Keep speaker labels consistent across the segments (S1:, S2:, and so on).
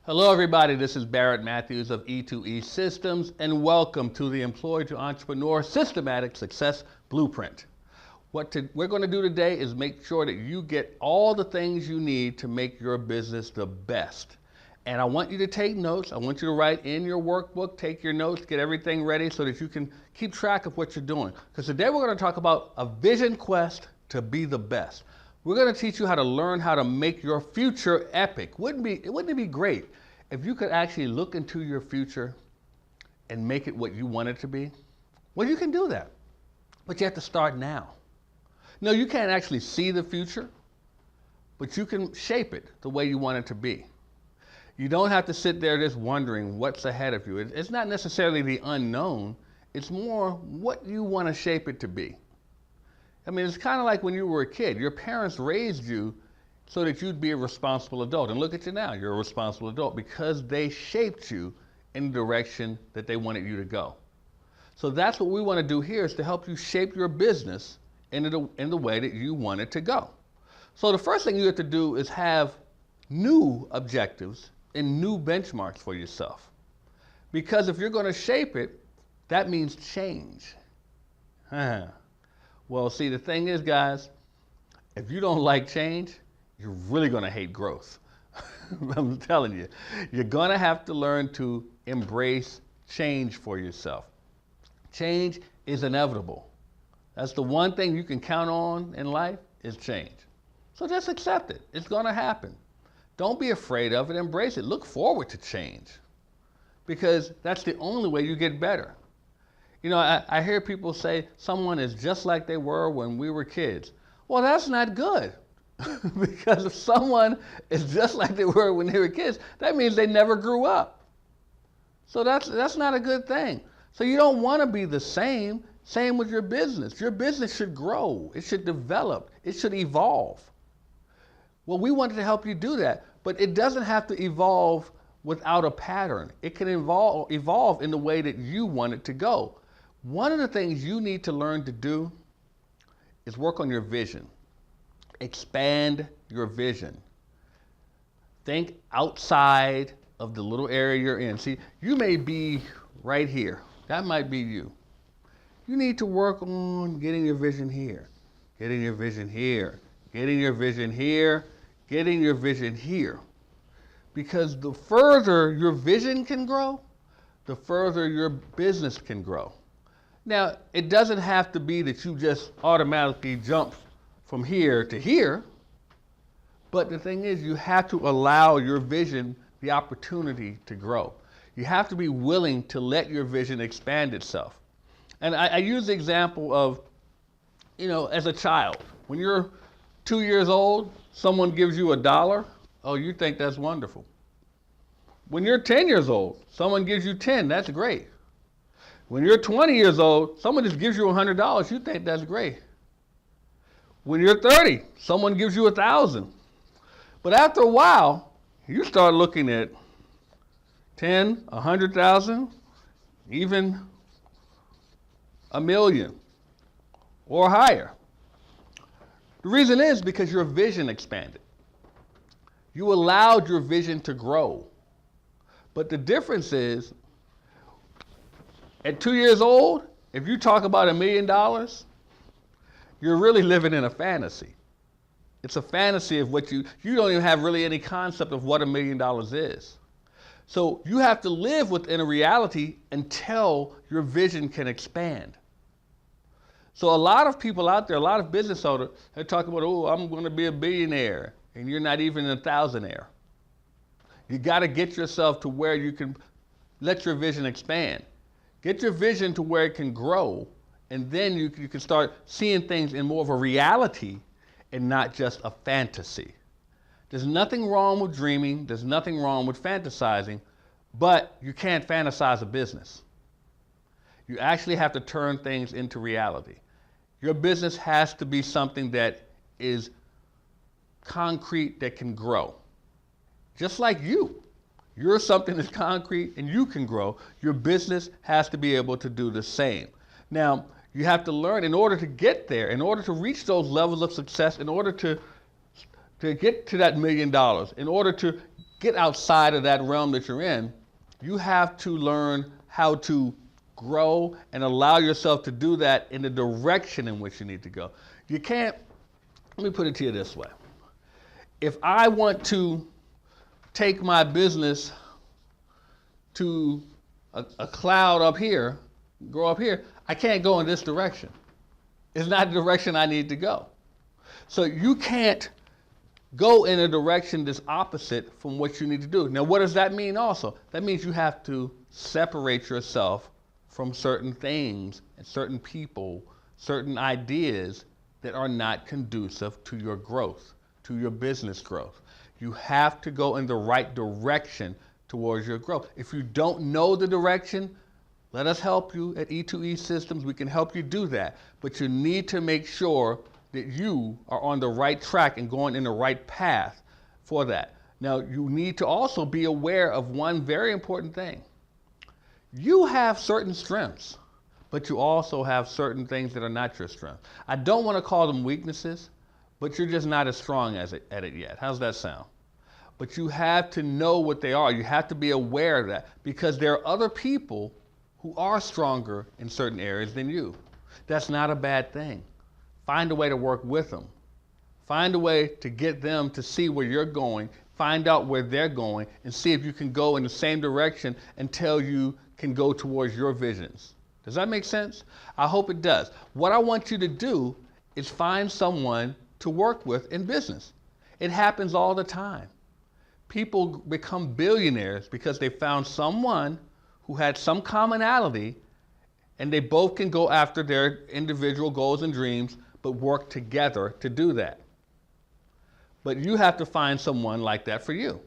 S1: Hello everybody, this is Barrett Matthews of E2E Systems and welcome to the Employee to Entrepreneur Systematic Success Blueprint. What we're going to do today is make sure that you get all the things you need to make your business the best. And I want you to take notes. I want you to write in your workbook, take your notes, get everything ready so that you can keep track of what you're doing. Because today we're going to talk about a vision quest to be the best. We're going to teach you how to learn how to make your future epic. Wouldn't it be great if you could actually look into your future and make it what you want it to be? Well, you can do that, but you have to start now. No, you can't actually see the future, but you can shape it the way you want it to be. You don't have to sit there just wondering what's ahead of you. It's not necessarily the unknown, it's more what you want to shape it to be. I mean, it's kind of like when you were a kid. Your parents raised you so that you'd be a responsible adult. And look at you now, you're a responsible adult because they shaped you in the direction that they wanted you to go. So that's what we want to do here, is to help you shape your business in the way that you want it to go. So the first thing you have to do is have new objectives and new benchmarks for yourself. Because if you're going to shape it, that means change. Well, see, the thing is, guys, if you don't like change, you're really going to hate growth. I'm telling you, you're going to have to learn to embrace change for yourself. Change is inevitable. That's the one thing you can count on in life, is change. So just accept it. It's going to happen. Don't be afraid of it. Embrace it. Look forward to change, because that's the only way you get better. You know, I hear people say someone is just like they were when we were kids. Well, that's not good. Because if someone is just like they were when they were kids, that means they never grew up. So that's not a good thing. So you don't want to be the same. Same with your business. Your business should grow. It should develop. It should evolve. Well, we wanted to help you do that, but it doesn't have to evolve without a pattern. It can evolve in the way that you want it to go. One of the things you need to learn to do is work on your vision. Expand your vision. Think outside of the little area you're in. See, you may be right here. That might be you. You need to work on getting your vision here, getting your vision here, getting your vision here, getting your vision here. Because the further your vision can grow, the further your business can grow. Now, it doesn't have to be that you just automatically jump from here to here, but the thing is, you have to allow your vision the opportunity to grow. You have to be willing to let your vision expand itself. And I use the example of, you know, as a child, when you're 2 years old, someone gives you $1, oh, you think that's wonderful. When you're 10 years old, someone gives you 10, that's great. When you're 20 years old, someone just gives you $100, you think that's great. When you're 30, someone gives you 1,000. But after a while, you start looking at 10, 100,000, even $1 million or higher. The reason is because your vision expanded. You allowed your vision to grow. But the difference is, at 2 years old, if you talk about $1 million, you're really living in a fantasy. It's a fantasy of what you don't even have really any concept of what $1 million is. So you have to live within a reality until your vision can expand. So a lot of people out there, a lot of business owners, they talk about, oh, I'm going to be a billionaire, and you're not even a thousandaire. You got to get yourself to where you can let your vision expand. Get your vision to where it can grow, and then you can start seeing things in more of a reality and not just a fantasy. There's nothing wrong with dreaming. There's nothing wrong with fantasizing, but you can't fantasize a business. You actually have to turn things into reality. Your business has to be something that is concrete, that can grow. Just like you. You're something that's concrete and you can grow. Your business has to be able to do the same. Now, you have to learn, in order to get there, in order to reach those levels of success, in order to get to that $1 million, in order to get outside of that realm that you're in, you have to learn how to grow and allow yourself to do that in the direction in which you need to go. You can't, let me put it to you this way. If I want to take my business to a cloud up here, grow up here, I can't go in this direction. It's not the direction I need to go. So you can't go in a direction that's opposite from what you need to do. Now, what does that mean also? That means you have to separate yourself from certain things and certain people, certain ideas that are not conducive to your growth, to your business growth. You have to go in the right direction towards your growth. If you don't know the direction, let us help you at E2E Systems. We can help you do that. But you need to make sure that you are on the right track and going in the right path for that. Now, you need to also be aware of one very important thing. You have certain strengths, but you also have certain things that are not your strengths. I don't want to call them weaknesses, but you're just not as strong at it yet. How's that sound? But you have to know what they are. You have to be aware of that, because there are other people who are stronger in certain areas than you. That's not a bad thing. Find a way to work with them. Find a way to get them to see where you're going, find out where they're going, and see if you can go in the same direction until you can go towards your visions. Does that make sense? I hope it does. What I want you to do is find someone to work with in business. It happens all the time. People become billionaires because they found someone who had some commonality, and they both can go after their individual goals and dreams, but work together to do that. But you have to find someone like that for you.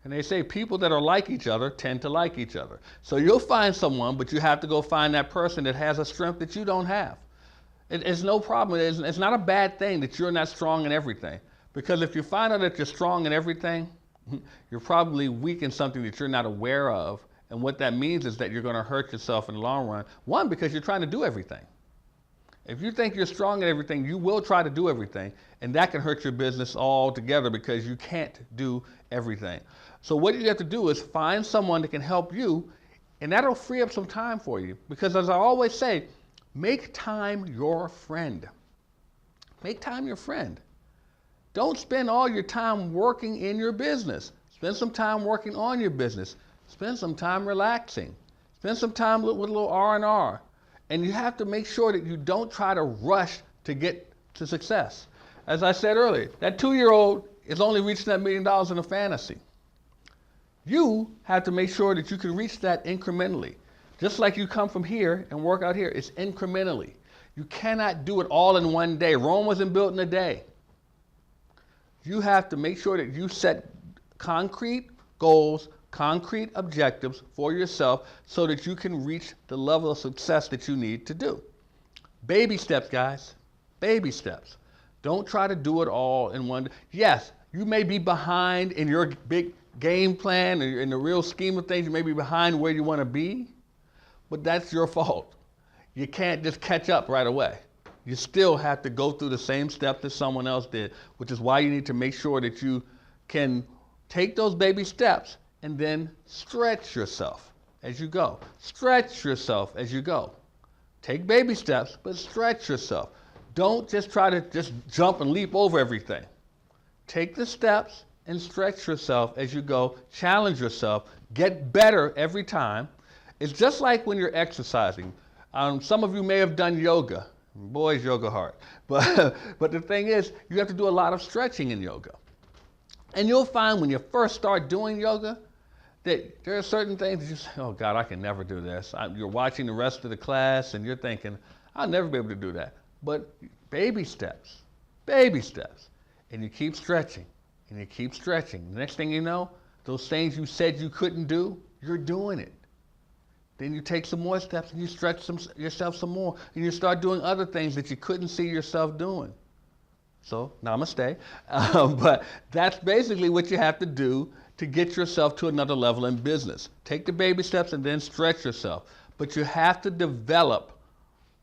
S1: And they say people that are like each other tend to like each other. So you'll find someone, but you have to go find that person that has a strength that you don't have. It's no problem. It's not a bad thing that you're not strong in everything. Because if you find out that you're strong in everything, you're probably weak in something that you're not aware of. And what that means is that you're going to hurt yourself in the long run. One, because you're trying to do everything. If you think you're strong at everything, you will try to do everything. And that can hurt your business altogether because you can't do everything. So what you have to do is find someone that can help you, and that'll free up some time for you. Because as I always say, make time your friend. Make time your friend. Don't spend all your time working in your business. Spend some time working on your business. Spend some time relaxing. Spend some time with a little R&R. And you have to make sure that you don't try to rush to get to success. As I said earlier, that 2-year-old is only reaching that $1 million in a fantasy. You have to make sure that you can reach that incrementally. Just like you come from here and work out here, it's incrementally. You cannot do it all in one day. Rome wasn't built in a day. You have to make sure that you set concrete goals, concrete objectives for yourself so that you can reach the level of success that you need to do. Baby steps, guys. Baby steps. Don't try to do it all in one day. Yes, you may be behind in your big game plan, in the real scheme of things. You may be behind where you want to be, but that's your fault. You can't just catch up right away. You still have to go through the same steps that someone else did, which is why you need to make sure that you can take those baby steps and then stretch yourself as you go. Stretch yourself as you go. Take baby steps, but stretch yourself. Don't just try to just jump and leap over everything. Take the steps and stretch yourself as you go. Challenge yourself. Get better every time. It's just like when you're exercising. Some of you may have done yoga. Boys, yoga hard. But the thing is, you have to do a lot of stretching in yoga. And you'll find when you first start doing yoga that there are certain things that you say, oh God, I can never do this. You're watching the rest of the class and you're thinking, I'll never be able to do that. But baby steps. And you keep stretching and you keep stretching. The next thing you know, those things you said you couldn't do, you're doing it. Then you take some more steps and you stretch yourself some more. And you start doing other things that you couldn't see yourself doing. So, namaste. But that's basically what you have to do to get yourself to another level in business. Take the baby steps and then stretch yourself. But you have to develop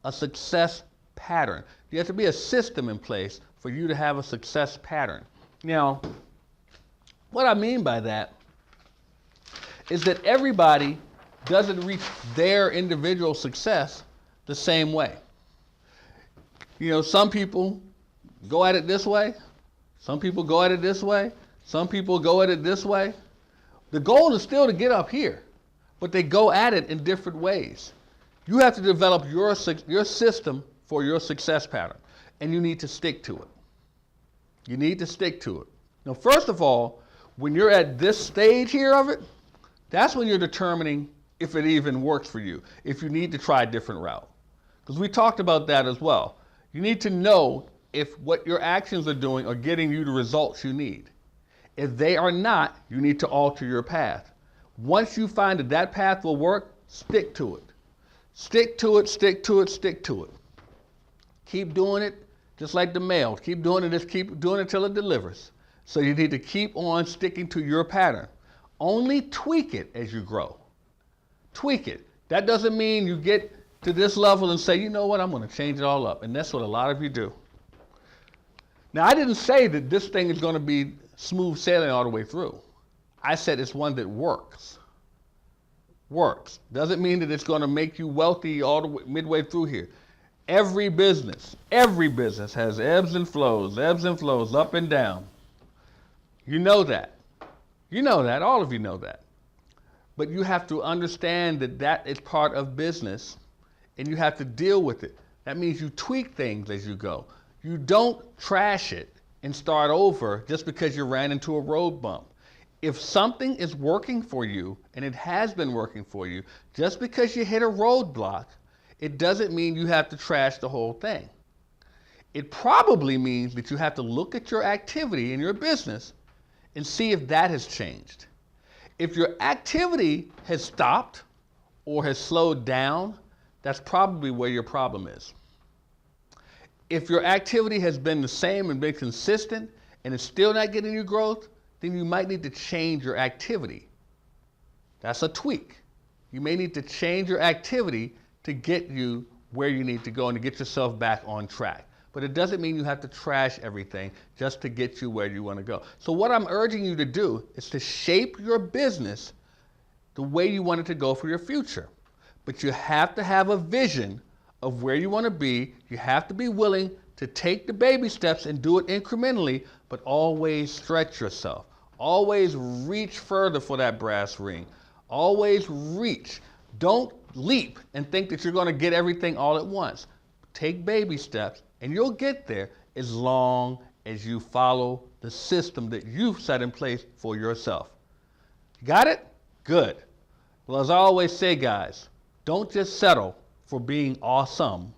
S1: a success pattern. There has to be a system in place for you to have a success pattern. Now, What I mean by that is that everybody doesn't reach their individual success the same way. You know, some people go at it this way, some people go at it this way, some people go at it this way. The goal is still to get up here, but they go at it in different ways. You have to develop your system for your success pattern, and you need to stick to it. You need to stick to it. Now, first of all, when you're at this stage here of it, that's when you're determining if it even works for you, if you need to try a different route. Because we talked about that as well. You need to know if what your actions are doing are getting you the results you need. If they are not, you need to alter your path. Once you find that that path will work, stick to it. Stick to it, stick to it, stick to it. Keep doing it, just like the mail. Keep doing it, just keep doing it till it delivers. So you need to keep on sticking to your pattern. Only tweak it as you grow. Tweak it. That doesn't mean you get to this level and say, you know what, I'm going to change it all up. And that's what a lot of you do. Now, I didn't say that this thing is going to be smooth sailing all the way through. I said it's one that works. Works. Doesn't mean that it's going to make you wealthy all the way, midway through here. Every business has ebbs and flows, up and down. You know that. You know that. All of you know that. But you have to understand that that is part of business, and you have to deal with it. That means you tweak things as you go. You don't trash it and start over just because you ran into a road bump. If something is working for you, and it has been working for you, just because you hit a roadblock, it doesn't mean you have to trash the whole thing. It probably means that you have to look at your activity in your business and see if that has changed. If your activity has stopped or has slowed down, that's probably where your problem is. If your activity has been the same and been consistent and it's still not getting you growth, then you might need to change your activity. That's a tweak. You may need to change your activity to get you where you need to go and to get yourself back on track. But it doesn't mean you have to trash everything just to get you where you want to go. So what I'm urging you to do is to shape your business the way you want it to go for your future. But you have to have a vision of where you want to be. You have to be willing to take the baby steps and do it incrementally, but always stretch yourself. Always reach further for that brass ring. Always reach. Don't leap and think that you're going to get everything all at once. Take baby steps, and you'll get there as long as you follow the system that you've set in place for yourself. Got it? Good. Well, as I always say, guys, don't just settle for being awesome.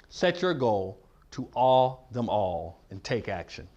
S1: Set your goal to awe them all and take action.